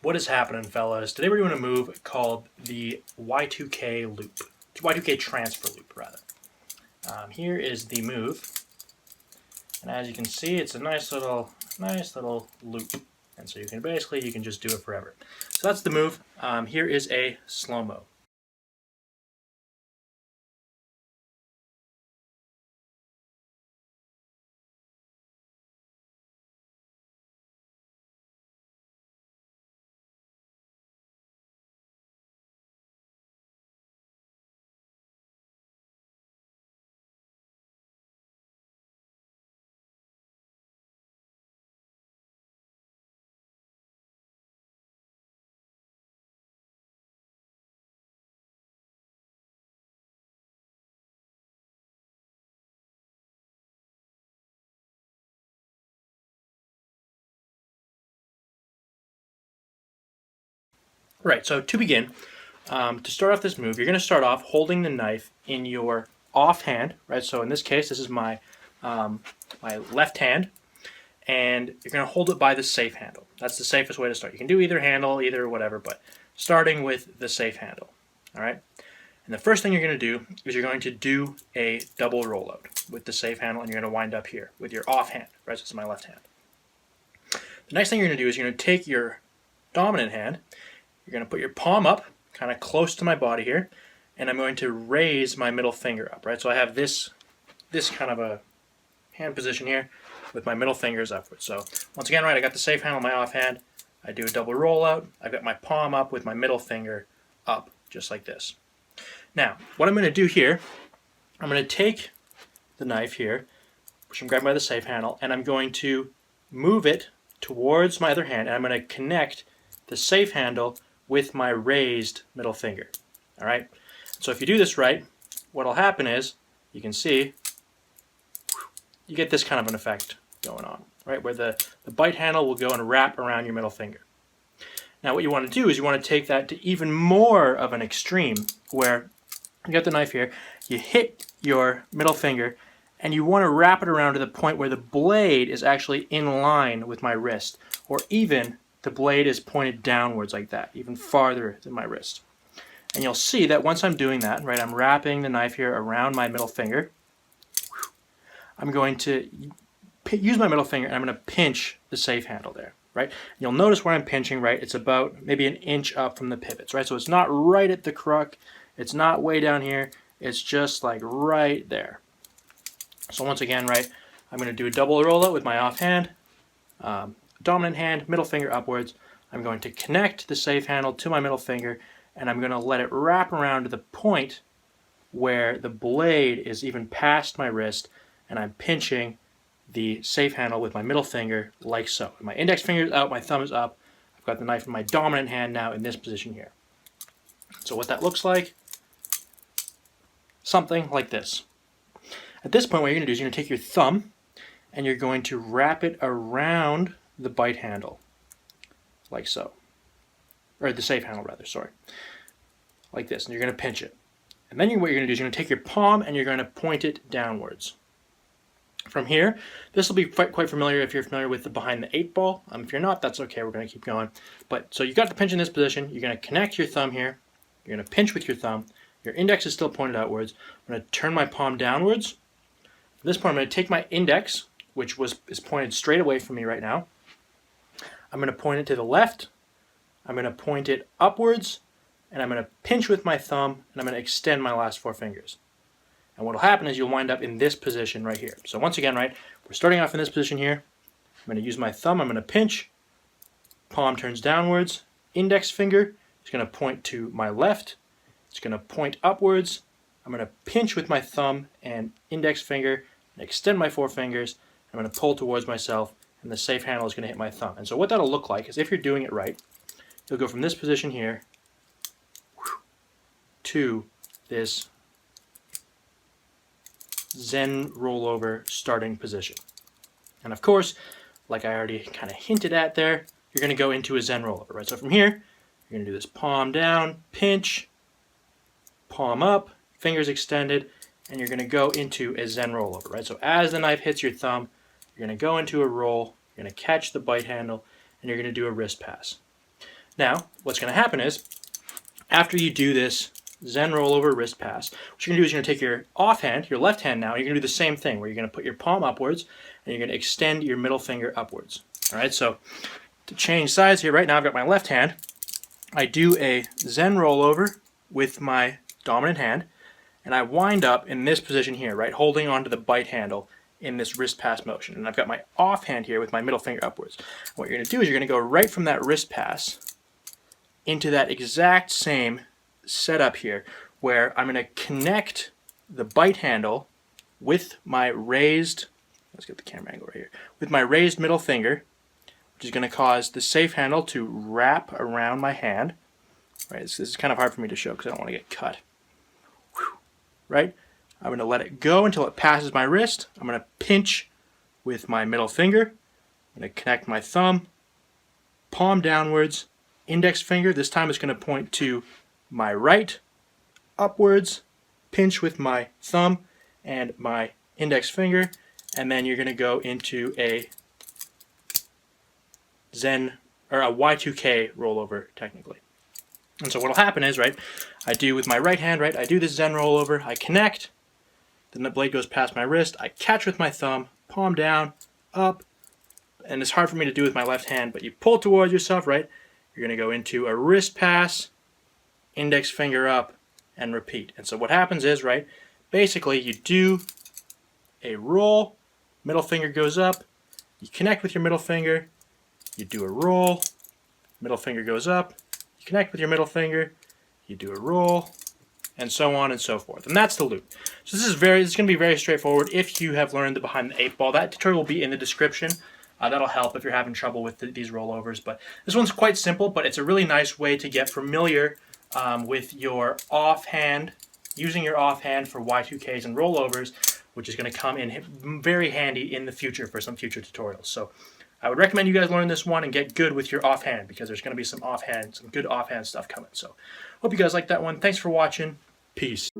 What is happening, fellas? Today we're doing a move called the Y2K loop. Y2K transfer loop, rather. Here is the move. And as you can see, it's a nice little loop. And so you can just do it forever. So that's the move. Here is a slow-mo. Right, so to begin, to start off this move, you're going to start off holding the knife in your offhand, right? So in this case, this is my left hand, and you're going to hold it by the safe handle. That's the safest way to start. You can do either handle, either whatever, but starting with the safe handle, all right? And the first thing you're going to do is you're going to do a double rollout with the safe handle, and you're going to wind up here with your offhand, right? So this is my left hand. The next thing you're going to do is you're going to take your dominant hand, you're going to put your palm up, kind of close to my body here, and I'm going to raise my middle finger up, right? So I have this kind of a hand position here with my middle fingers upwards. So once again, right, I got the safe hand on my offhand. I do a double rollout. I've got my palm up with my middle finger up, just like this. Now, what I'm going to do here, I'm going to take the knife here, which I'm grabbing by the safe handle, and I'm going to move it towards my other hand, and I'm going to connect the safe handle with my raised middle finger. All right? So if you do this right, what will happen is, you can see, you get this kind of an effect going on, right? Where the bite handle will go and wrap around your middle finger. Now what you want to do is you want to take that to even more of an extreme, where you got the knife here, you hit your middle finger, and you want to wrap it around to the point where the blade is actually in line with my wrist, or even the blade is pointed downwards like that, even farther than my wrist. And you'll see that once I'm doing that, right, I'm wrapping the knife here around my middle finger. I'm going to use my middle finger and I'm going to pinch the safe handle there, right? You'll notice where I'm pinching, right? It's about maybe an inch up from the pivots, right? So it's not right at the crook. It's not way down here. It's just like right there. So once again, right, I'm going to do a double rollout with my offhand. Dominant hand, middle finger upwards. I'm going to connect the safe handle to my middle finger, and I'm going to let it wrap around to the point where the blade is even past my wrist, and I'm pinching the safe handle with my middle finger like so. My index finger is out, my thumb is up. I've got the knife in my dominant hand now in this position here. So what that looks like, something like this. At this point, what you're going to do is you're going to take your thumb, and you're going to wrap it around the bite handle, like so. Or the safe handle, rather, sorry. Like this, and you're going to pinch it. And then what you're going to do is you're going to take your palm and you're going to point it downwards. From here, this will be quite familiar if you're familiar with the behind the 8 ball. If you're not, that's okay, we're going to keep going. But so you got the pinch in this position, you're going to connect your thumb here, you're going to pinch with your thumb, your index is still pointed outwards. I'm going to turn my palm downwards. At this point, I'm going to take my index, which is pointed straight away from me right now. I'm going to point it to the left, I'm going to point it upwards, and I'm going to pinch with my thumb, and I'm going to extend my last 4 fingers. And what will happen is you'll wind up in this position right here. So once again, right, we're starting off in this position here. I'm going to use my thumb, I'm going to pinch, palm turns downwards, index finger is going to point to my left, it's going to point upwards, I'm going to pinch with my thumb and index finger, and extend my 4 fingers, I'm going to pull towards myself, and the safe handle is going to hit my thumb. And so what that'll look like is if you're doing it right, you'll go from this position here to this Zen rollover starting position. And of course, like I already kind of hinted at there, you're going to go into a Zen rollover, right? So from here, you're going to do this palm down, pinch, palm up, fingers extended, and you're going to go into a Zen rollover, right? So as the knife hits your thumb, you're going to go into a roll, you're going to catch the bite handle, and you're going to do a wrist pass. Now, what's going to happen is, after you do this Zen roll over wrist pass, what you're going to do is you're going to take your offhand, your left hand now, and you're going to do the same thing, where you're going to put your palm upwards, and you're going to extend your middle finger upwards. All right, so to change sides here, right now I've got my left hand. I do a Zen rollover with my dominant hand, and I wind up in this position here, right, holding onto the bite handle in this wrist pass motion. And I've got my offhand here with my middle finger upwards. What you're going to do is you're going to go right from that wrist pass into that exact same setup here, where I'm going to connect the bite handle with my raised, let's get the camera angle right here, with my raised middle finger, which is going to cause the safe handle to wrap around my hand. Right, this is kind of hard for me to show because I don't want to get cut. Whew. Right, I'm going to let it go until it passes my wrist. I'm going to pinch with my middle finger. I'm going to connect my thumb, palm downwards, index finger. This time it's going to point to my right, upwards, pinch with my thumb and my index finger, and then you're going to go into a Zen, or a Y2K rollover, technically. And so what'll happen is, right, I do with my right hand, right, I do this Zen rollover, I connect, then the blade goes past my wrist, I catch with my thumb, palm down, up, and it's hard for me to do with my left hand, but you pull towards yourself, right, you're going to go into a wrist pass, index finger up, and repeat. And so what happens is, right, basically you do a roll, middle finger goes up, you connect with your middle finger, you do a roll, middle finger goes up, you connect with your middle finger, you do a roll, and so on and so forth. And that's the loop. So this is going to be very straightforward if you have learned the behind the 8 ball. That tutorial will be in the description. That'll help if you're having trouble with these rollovers. But this one's quite simple, but it's a really nice way to get familiar with your offhand, using your offhand for Y2Ks and rollovers, which is going to come in very handy in the future for some future tutorials. So I would recommend you guys learn this one and get good with your offhand, because there's going to be some good offhand stuff coming. So hope you guys like that one. Thanks for watching. Peace.